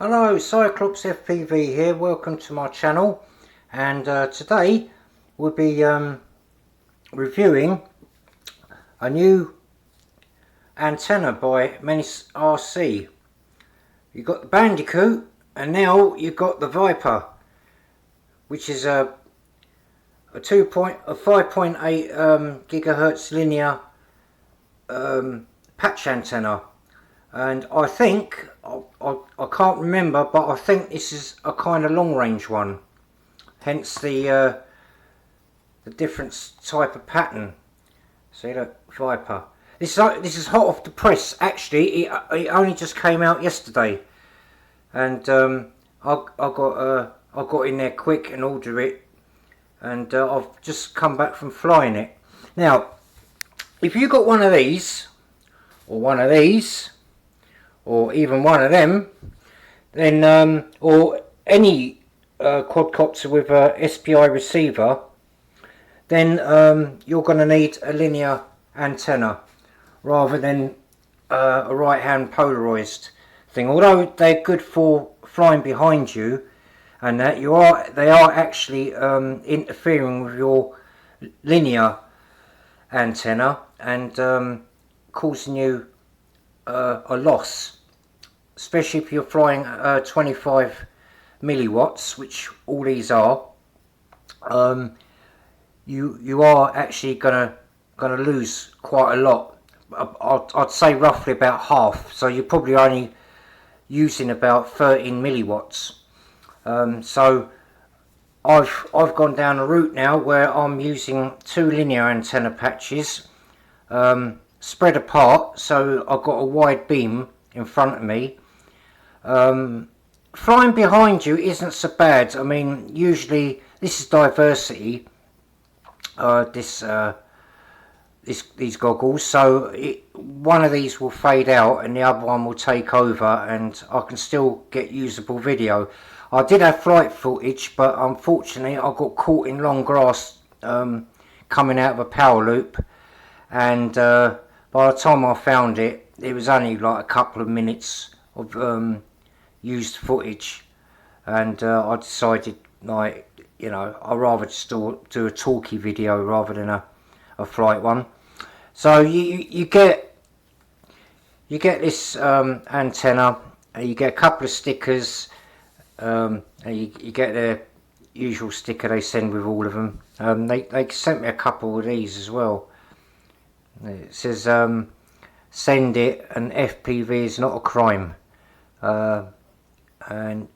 Hello, Cyclops FPV here. Welcome to my channel, and today we'll be reviewing a new antenna by MENACE RC. You've got the Bandicoot, and now you've got the VIPER, which is a 5.8 gigahertz linear patch antenna. And I think, I can't remember, but I think this is a kind of long range one, hence the different type of pattern. See, look, VIPER. This is hot off the press. Actually, it only just came out yesterday, and I got in there quick and ordered it, and I've just come back from flying it. Now, if you got one of these, or one of these, or even one of them, then or any quadcopter with a SPI receiver, then you're going to need a linear antenna rather than a right hand polarized thing. Although they're good for flying behind you, and that they are actually interfering with your linear antenna and causing you a loss, especially if you're flying 25 milliwatts, which all these are. You are actually gonna lose quite a lot. I'd say roughly about half. So you're probably only using about 13 milliwatts. So I've gone down a route now where I'm using two linear antenna patches, spread apart, so I've got a wide beam in front of me. Flying behind you isn't so bad. I mean, usually this is diversity, these goggles, so one of these will fade out and the other one will take over, and I can still get usable video. I did have flight footage, but unfortunately I got caught in long grass coming out of a power loop, and by the time I found it, it was only like a couple of minutes of used footage, and I decided, like, you know, I'd rather just do a talkie video rather than a flight one. So you get this antenna, you get a couple of stickers, and you get the usual sticker they send with all of them. They sent me a couple of these as well. It says send it, and FPV is not a crime, and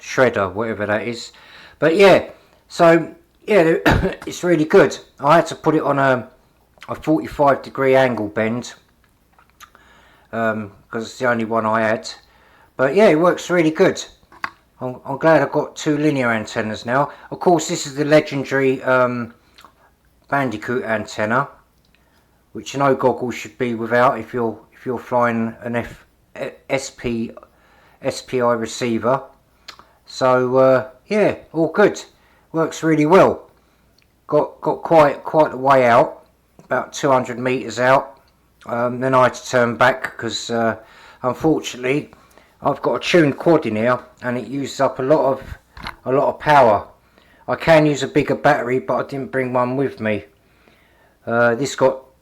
shredder, whatever that is. But yeah, so yeah, it's really good. I had to put it on a 45-degree angle bend because it's the only one I had. But yeah, it works really good. I'm glad I've got two linear antennas now. Of course, this is the legendary Bandicoot antenna, which no goggles should be without if you're flying an SPI receiver. So yeah, all good. Works really well. Got quite a way out, about 200 meters out. Then I had to turn back because unfortunately I've got a tuned quad in here, and it uses up a lot of power. I can use a bigger battery, but I didn't bring one with me.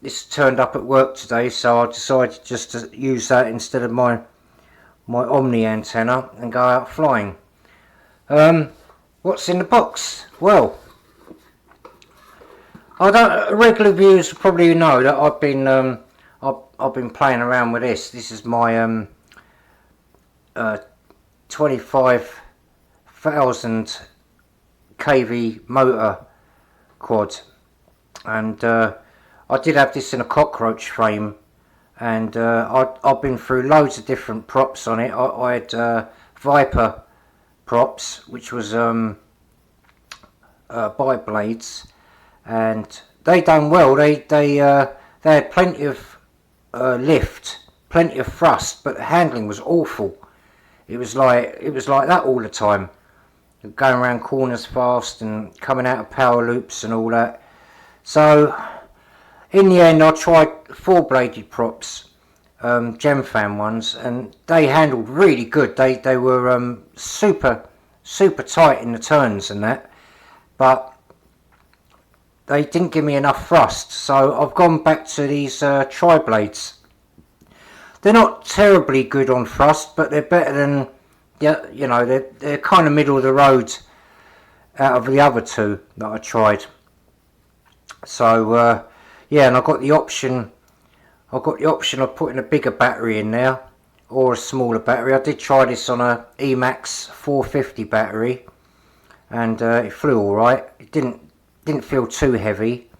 This turned up at work today, so I decided just to use that instead of my Omni antenna and go out flying. What's in the box? Well, regular viewers probably know that I've been playing around with this. This is my 25,000 kV motor quad, and I did have this in a cockroach frame, and I've been through loads of different props on it. I had VIPER props, which was bi-blades, and they done well. They had plenty of lift, plenty of thrust, but the handling was awful. It was like that all the time, going around corners fast and coming out of power loops and all that. So in the end I tried 4-bladed props, Gemfan ones, and they handled really good. They were super tight in the turns and that, but they didn't give me enough thrust, so I've gone back to these tri-blades. They're not terribly good on thrust, but they're better than, yeah, you know, they're kind of middle of the road out of the other two that I tried. So yeah, and I got the option of putting a bigger battery in there or a smaller battery. I did try this on a Emax 450 battery, and it flew all right. It didn't feel too heavy.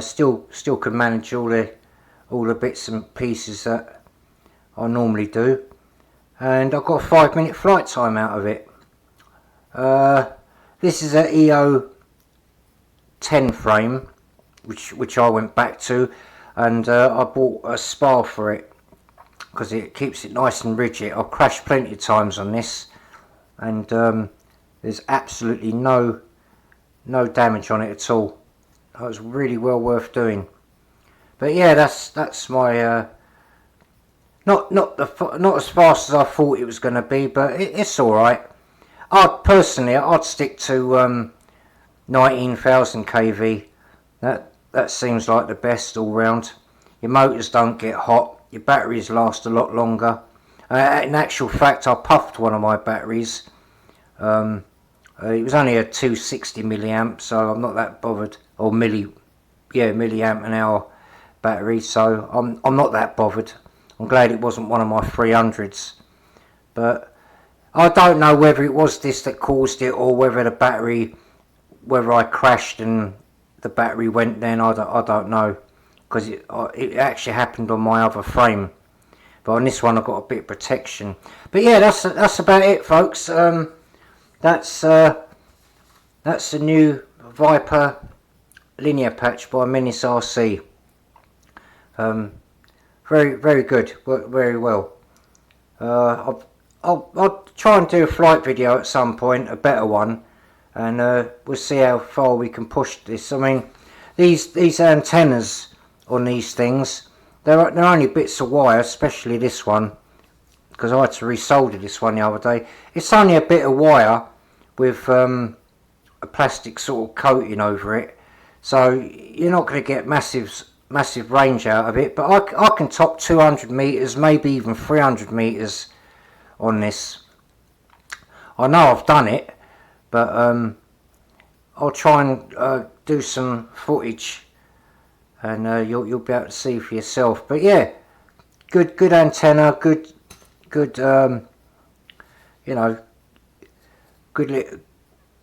Still could manage all the bits and pieces that I normally do, and I got a 5-minute flight time out of it. This is an EO 10 frame, which I went back to, and I bought a spar for it because it keeps it nice and rigid. I've crashed plenty of times on this, and there's absolutely no damage on it at all. That was really well worth doing. But yeah, that's my not as fast as I thought it was going to be, but it's all right. I'd stick to 19,000 kV. That seems like the best all round. Your motors don't get hot. Your batteries last a lot longer. In actual fact, I puffed one of my batteries. It was only a 260 milliamp, so I'm not that bothered. Or milliamp an hour battery, so I'm not that bothered. I'm glad it wasn't one of my 300s. But I don't know whether it was this that caused it, or whether whether I crashed and the battery went then. I don't know, because it actually happened on my other frame. But on this one I got a bit of protection. But yeah, that's about it, folks. That's the new VIPER linear patch by MENACE RC. Very good, worked very well. I'll try and do a flight video at some point, a better one, and we'll see how far we can push this. I mean, these antennas on these things, they're only bits of wire, especially this one, because I had to resolder this one the other day. It's only a bit of wire with a plastic sort of coating over it, so you're not going to get massive range out of it. But I can top 200 meters, maybe even 300 meters on this. I know I've done it, but I'll try and do some footage, and you'll be able to see for yourself. But yeah, good antenna, good you know, good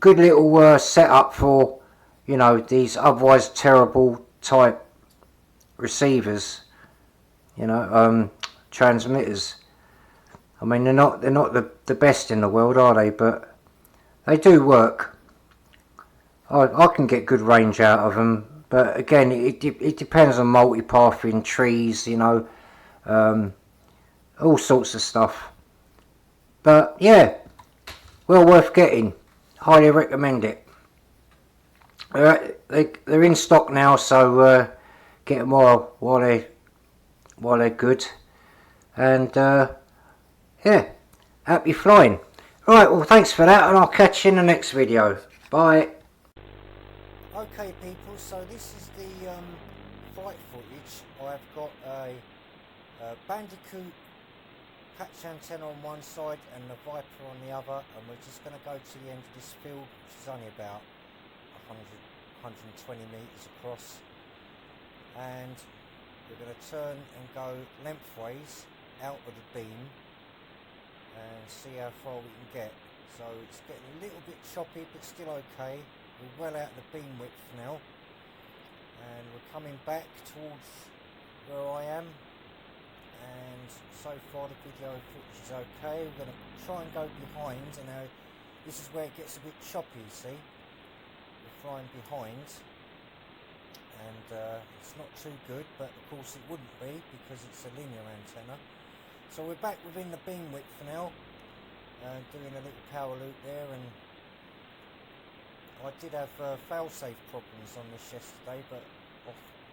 little setup for, you know, these otherwise terrible type receivers, you know, transmitters. I mean, they're not the best in the world, are they? But they do work. I can get good range out of them, but again, it depends on multipathing, trees, you know, all sorts of stuff. But yeah, well worth getting. Highly recommend it. They're in stock now, so get them while they're good. And yeah, happy flying. Right, well, thanks for that, and I'll catch you in the next video. Bye. Okay, people, so this is the flight footage. I've got a Bandicoot patch antenna on one side and the VIPER on the other, and we're just going to go to the end of this field, which is only about 120 meters across, and we're going to turn and go lengthways out of the beam and see how far we can get. So it's getting a little bit choppy, but still okay. We're well out of the beam width now, and we're coming back towards where I am, and so far the video footage is okay. We're going to try and go behind, and now this is where it gets a bit choppy, you see. We're flying behind, and it's not too good, but of course it wouldn't be because it's a linear antenna. So we're back within the beam width for now, doing a little power loop there, and I did have fail-safe problems on this yesterday, but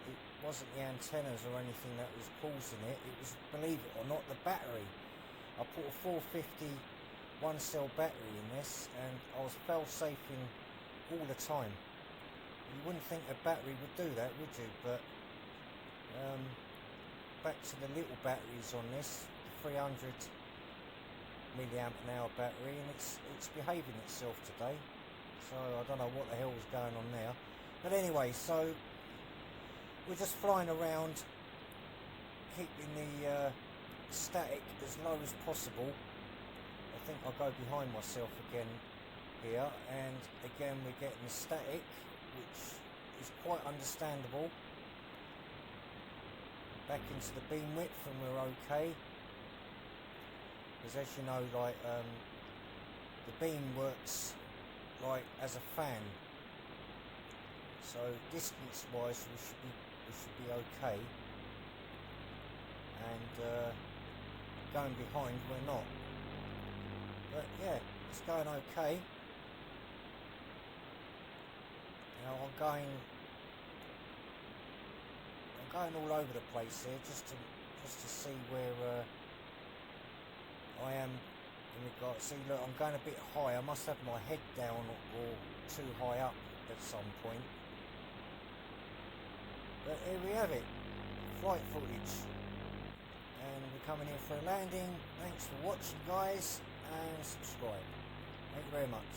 it wasn't the antennas or anything that was causing it. It was, believe it or not, the battery. I put a 450 one cell battery in this, and I was fail-safing all the time. You wouldn't think a battery would do that, would you? But back to the little batteries on this, the 300 milliamp an hour battery, and it's behaving itself today. So I don't know what the hell was going on there. But anyway, so we're just flying around, keeping the static as low as possible. I think I'll go behind myself again here, and again we're getting the static, which is quite understandable. Back into the beam width, and we're okay, because as you know, like the beam works like as a fan, so distance wise we should be okay, and going behind we're not. But yeah, it's going okay. Now I'm going all over the place here, just to see where I am in regard. See, look, I'm going a bit high. I must have my head down or too high up at some point. But here we have it, flight footage, and we're coming in for a landing. Thanks for watching, guys, and subscribe. Thank you very much.